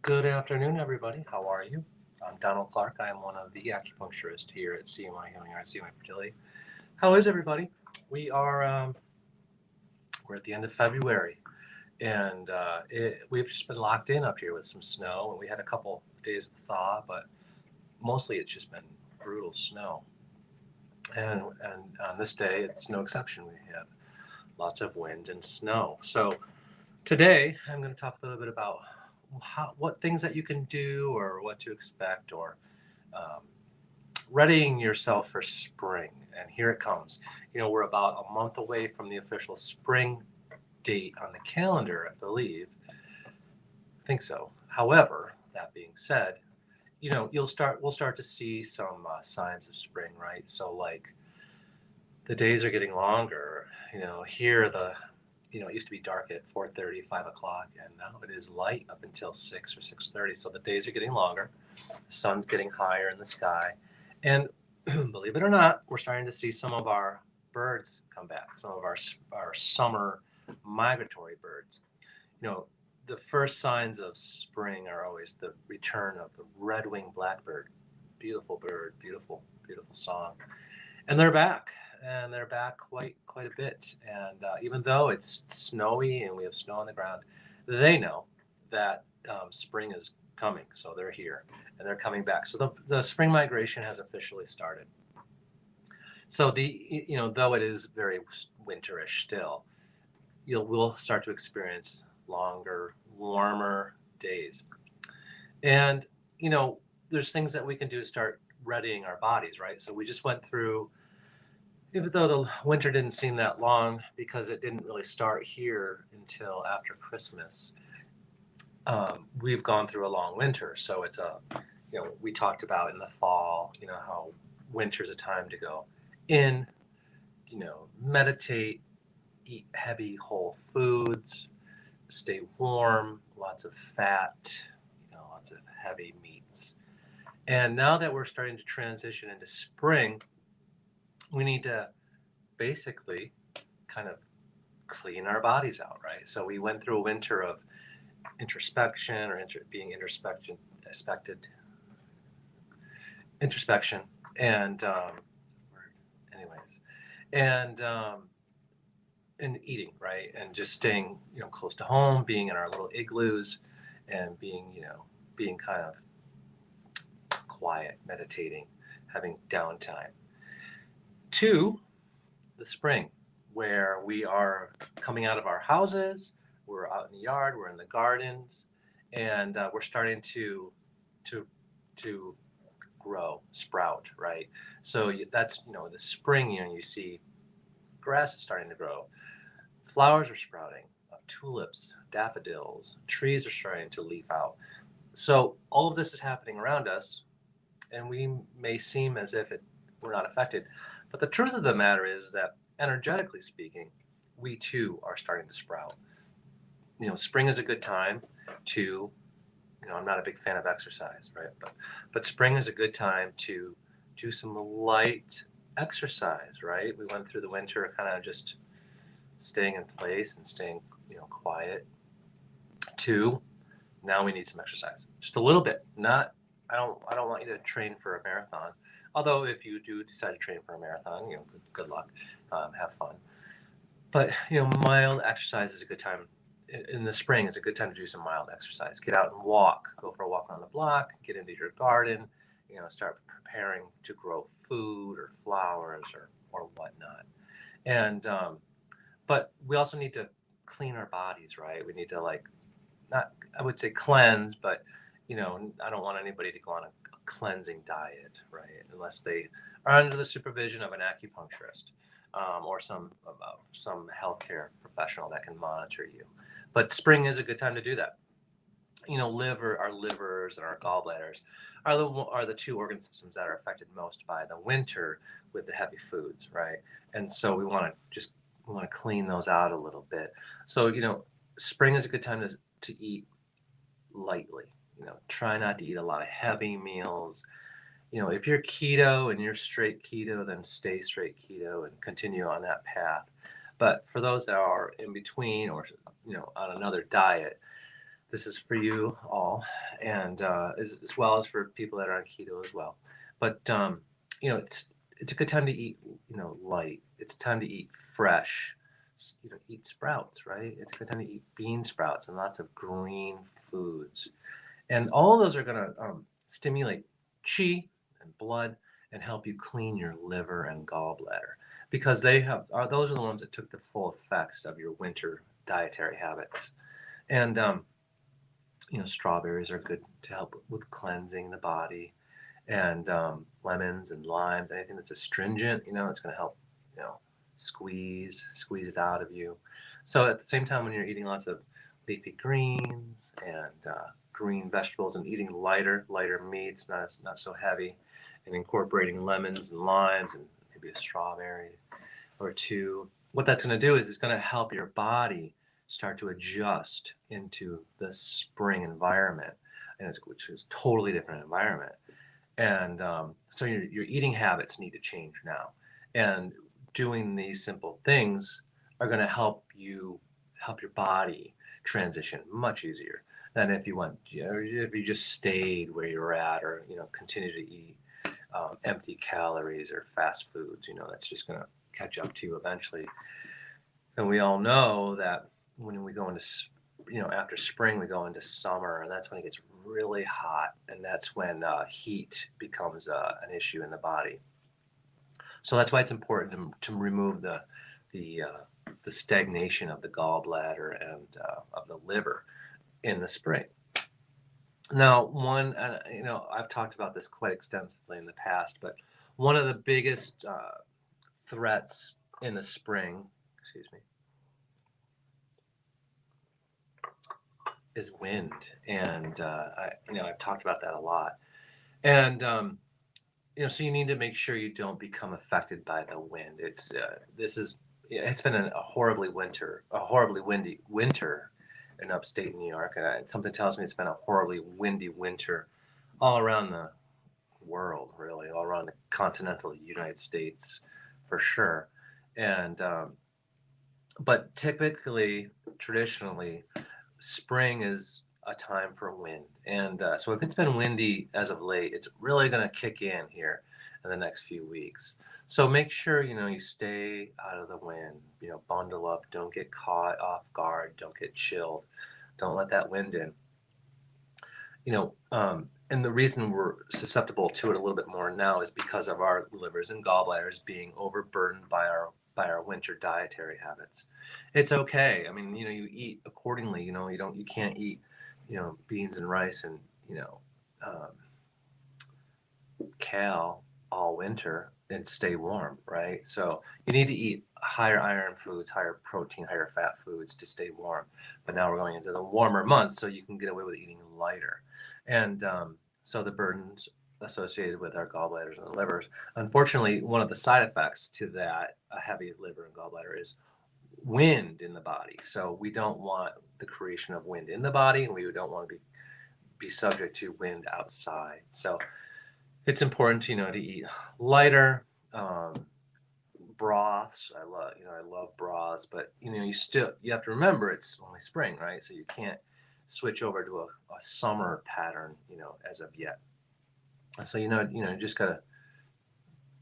Good afternoon, everybody. How are you? I'm Donald Clark. I am one of the acupuncturists here at CMI Healing Arts, CMI Fertility. How is everybody? We are we're at the end of February, and we've just been locked in up here with some snow. And we had a couple days of thaw, but mostly it's just been brutal snow. And on this day, it's no exception. We have lots of wind and snow. So today, I'm going to talk a little bit about what things that you can do or what to expect or um, readying yourself for spring. And here it comes. We're about a month away from the official spring date on the calendar, I believe. I think so. However, that being said, we'll start to see some signs of spring, right? So like the days are getting longer. Here it used to be dark at 4:30, 5 o'clock, and now it is light up until 6 or 6:30. So the days are getting longer. The sun's getting higher in the sky, and believe it or not, we're starting to see some of our birds come back. Some of our summer migratory birds. You know, the first signs of spring are always the return of the red-winged blackbird. Beautiful bird, beautiful, beautiful song, and they're back, and they're back quite a bit. And even though it's snowy and we have snow on the ground, they know that spring is coming, so they're here and they're coming back. So the spring migration has officially started. So though it is very winterish still, we'll start to experience longer, warmer days. And there's things that we can do to start readying our bodies, right? So we just went through, even though the winter didn't seem that long because it didn't really start here until after Christmas, we've gone through a long winter. So we talked about in the fall, how winter's a time to go in, meditate, eat heavy whole foods, stay warm, lots of fat, lots of heavy meats. And now that we're starting to transition into spring, we need to basically kind of clean our bodies out, right? So we went through a winter of introspection or being introspection, and anyways, and eating, right, and just staying, close to home, being in our little igloos, and being kind of quiet, meditating, having downtime. To the spring, where we are coming out of our houses, we're out in the yard, we're in the gardens, and we're starting to to grow, sprout, right? So that's the spring. You see grass is starting to grow, flowers are sprouting, tulips, daffodils, trees are starting to leaf out. So all of this is happening around us, and we may seem as if we're not affected. But the truth of the matter is that, energetically speaking, we too are starting to sprout. Spring is a good time to, I'm not a big fan of exercise, right? But spring is a good time to do some light exercise, right? We went through the winter kind of just staying in place and staying, quiet. Two, now we need some exercise, just a little bit. Not, I don't want you to train for a marathon. Although if you do decide to train for a marathon, good luck, have fun. But mild exercise is a good time. In the spring, is a good time to do some mild exercise. Get out and walk. Go for a walk on the block. Get into your garden. Start preparing to grow food or flowers or whatnot. And but we also need to clean our bodies, right? We need to, like, not, I would say cleanse, but I don't want anybody to go on a cleansing diet, right? Unless they are under the supervision of an acupuncturist, or some healthcare professional that can monitor you. But spring is a good time to do that. Our livers and our gallbladders are the two organ systems that are affected most by the winter with the heavy foods, right? And so we want to clean those out a little bit. So spring is a good time to eat lightly. Try not to eat a lot of heavy meals. If you're keto and you're straight keto, then stay straight keto and continue on that path. But for those that are in between or on another diet, This is for you all, and as well as for people that are on keto as well. But it's a good time to eat, light. It's time to eat fresh. Eat sprouts, right? It's a good time to eat bean sprouts and lots of green foods, and all of those are going to stimulate chi and blood and help you clean your liver and gallbladder because those are the ones that took the full effects of your winter dietary habits. And strawberries are good to help with cleansing the body, and lemons and limes, anything that's astringent, it's going to help, you know, squeeze it out of you. So at the same time, when you're eating lots of leafy greens and green vegetables and eating lighter meats, not so heavy, and incorporating lemons and limes and maybe a strawberry or two, what that's going to do is it's going to help your body start to adjust into the spring environment, which is a totally different environment. And so your eating habits need to change now. And doing these simple things are going to help your body transition much easier than if you went, if you just stayed where you're at, or continue to eat empty calories or fast foods. That's just going to catch up to you eventually. And we all know that when we go into after spring, we go into summer, and that's when it gets really hot, and that's when heat becomes an issue in the body. So that's why it's important to remove the stagnation of the gallbladder and of the liver in the spring. Now, I've talked about this quite extensively in the past, but one of the biggest threats in the spring, excuse me, is wind, and I've talked about that a lot. And so you need to make sure you don't become affected by the wind. It's been a horribly windy winter in upstate New York, and something tells me it's been a horribly windy winter all around the world, really, all around the continental United States, for sure. And but typically, traditionally, spring is a time for wind. And so if it's been windy as of late, it's really going to kick in here in the next few weeks. So make sure, you stay out of the wind, bundle up, don't get caught off guard, don't get chilled, don't let that wind in. And the reason we're susceptible to it a little bit more now is because of our livers and gallbladders being overburdened by our winter dietary habits. It's okay. I mean, you eat accordingly. You can't eat, beans and rice and um, kale all winter and stay warm, right? So you need to eat higher iron foods, higher protein, higher fat foods to stay warm. But now we're going into the warmer months, so you can get away with eating lighter. And so the burdens associated with our gallbladders and the livers. Unfortunately, one of the side effects to that, a heavy liver and gallbladder, is wind in the body. So we don't want the creation of wind in the body, and we don't want to be subject to wind outside. So it's important, to eat lighter broths. I love broths, but you have to remember it's only spring, right? So you can't switch over to a summer pattern, as of yet. So you just gotta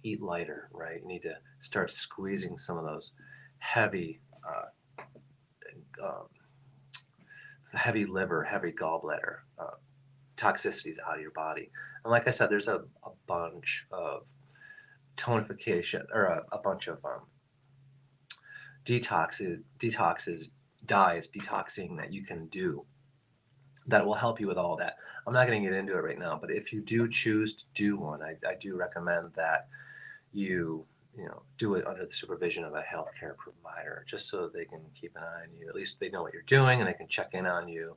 eat lighter, right? You need to start squeezing some of those heavy, um, heavy liver, heavy gallbladder toxicities out of your body. And like I said, there's a bunch of tonification, or a bunch of diets, detoxing that you can do that will help you with all that. I'm not going to get into it right now, but if you do choose to do one, I do recommend that you do it under the supervision of a healthcare provider, just so that they can keep an eye on you. At least they know what you're doing and they can check in on you.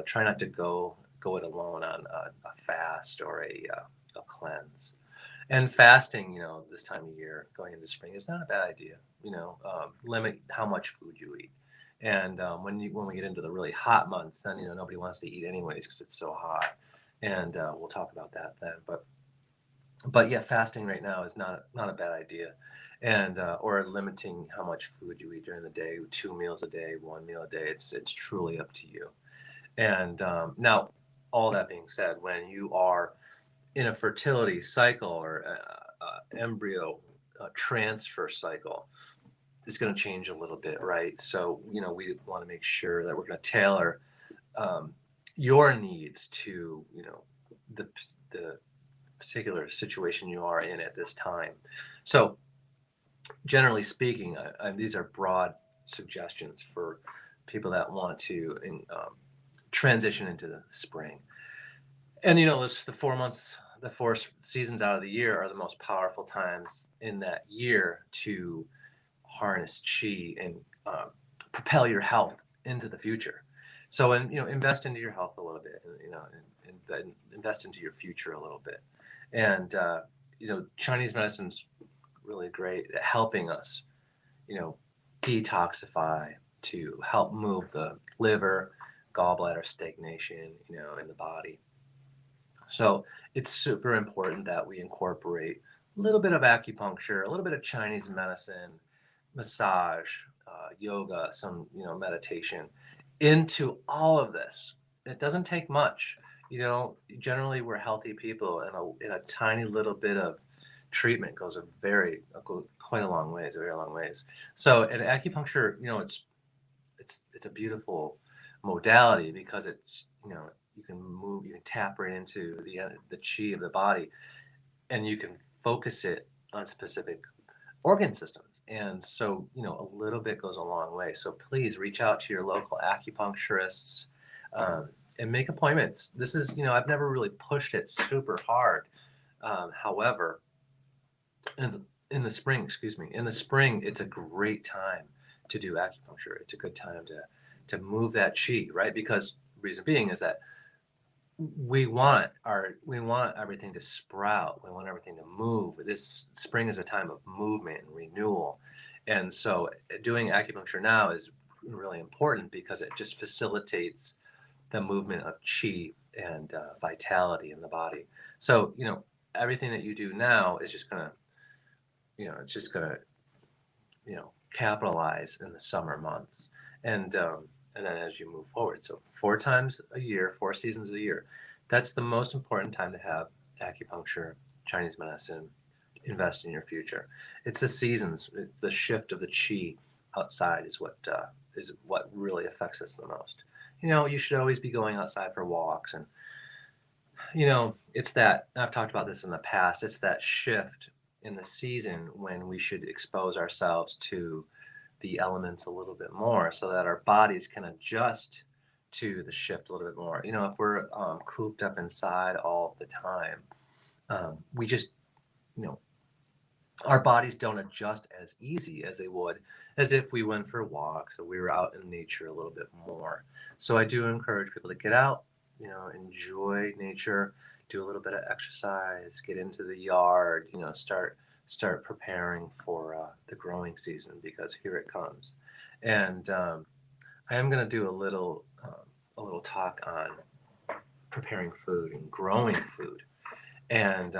Try not to go it alone on a fast or a cleanse. And fasting, this time of year going into spring is not a bad idea. Limit how much food you eat. And when we get into the really hot months, then nobody wants to eat anyways because it's so hot. And we'll talk about that then. But yeah, fasting right now is not a bad idea, and or limiting how much food you eat during the day, 2 meals a day, 1 meal a day. It's truly up to you. And now, all that being said, when you are in a fertility cycle or embryo transfer cycle, it's going to change a little bit, right? So, we want to make sure that we're going to tailor um, your needs to, the particular situation you are in at this time. So, generally speaking, these are broad suggestions for people that want to transition into the spring. And the 4 months, the seasons out of the year are the most powerful times in that year to harness chi and propel your health into the future. So, and invest into your health a little bit, and then invest into your future a little bit. And Chinese medicine's really great at helping us, you know, detoxify, to help move the liver, gallbladder stagnation, in the body. So it's super important that we incorporate a little bit of acupuncture, a little bit of Chinese medicine, massage, yoga, some meditation into all of this. It doesn't take much. Generally we're healthy people, and a tiny little bit of treatment goes quite a long ways, a very long ways. So, and acupuncture, it's a beautiful modality because you can move, you can tap right into the chi of the body, and you can focus it on specific organ systems. And so, a little bit goes a long way. So please reach out to your local acupuncturists, and make appointments. This is, I've never really pushed it super hard. However, in the spring, excuse me, in the spring, it's a great time to do acupuncture. It's a good time to move that chi, right? Because reason being is that we want everything to sprout. We want everything to move. This spring is a time of movement and renewal. And so doing acupuncture now is really important because it just facilitates the movement of chi and vitality in the body. So, everything that you do now is just gonna, it's just gonna, capitalize in the summer months. And then as you move forward, so 4 times a year, 4 seasons a year, that's the most important time to have acupuncture, Chinese medicine, invest in your future. It's the seasons, the shift of the chi outside is what really affects us the most. You should always be going outside for walks, and it's that, I've talked about this in the past, it's that shift in the season when we should expose ourselves to the elements a little bit more so that our bodies can adjust to the shift a little bit more. If we're cooped up inside all the time, we just, you know, our bodies don't adjust as easy as they would as if we went for walks or we were out in nature a little bit more. So I do encourage people to get out, enjoy nature, do a little bit of exercise, get into the yard, start preparing for the growing season because here it comes. And I am going to do a little talk on preparing food and growing food, and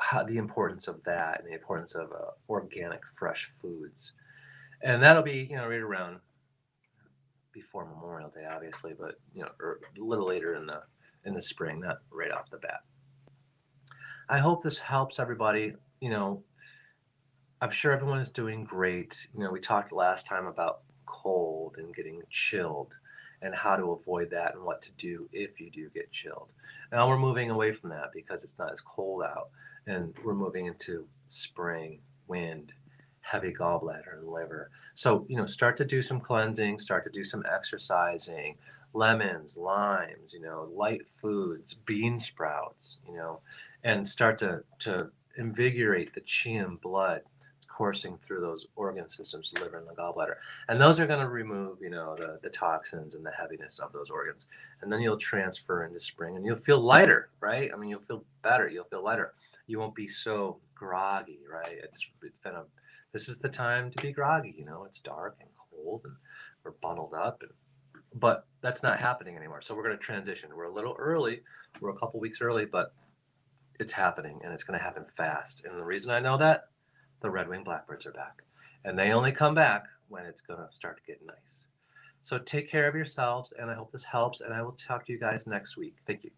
how the importance of that and the importance of organic fresh foods. And that'll be right around before Memorial Day, obviously, but or a little later in the spring, not right off the bat. I hope this helps everybody. I'm sure everyone is doing great. We talked last time about cold and getting chilled and how to avoid that and what to do if you do get chilled. Now we're moving away from that because it's not as cold out, and we're moving into spring, wind, heavy gallbladder and liver. So, start to do some cleansing, start to do some exercising, lemons, limes, light foods, bean sprouts, and start to invigorate the chi and blood coursing through those organ systems, the liver and the gallbladder. And those are going to remove, the toxins and the heaviness of those organs. And then you'll transfer into spring and you'll feel lighter, right? I mean, you'll feel better. You'll feel lighter. You won't be so groggy, right? This is the time to be groggy. It's dark and cold and we're bundled up, but that's not happening anymore. So we're going to transition. We're a little early. We're a couple weeks early, but it's happening and it's going to happen fast. And the reason I know that, the red-winged blackbirds are back, and they only come back when it's going to start to get nice. So take care of yourselves, and I hope this helps, and I will talk to you guys next week. Thank you.